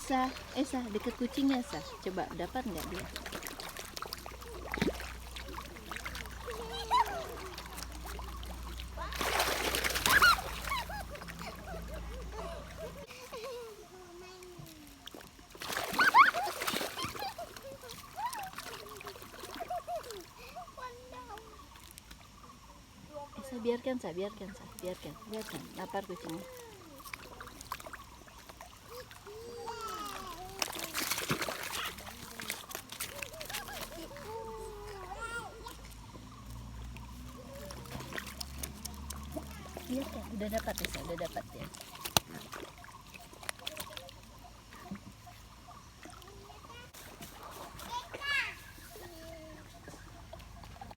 Esa, deket kucingnya, Sa. Coba dapat nggak dia? Esa, biarkan, lapar kucingnya. Biarkan, udah dapat Esa, udah dapat ya.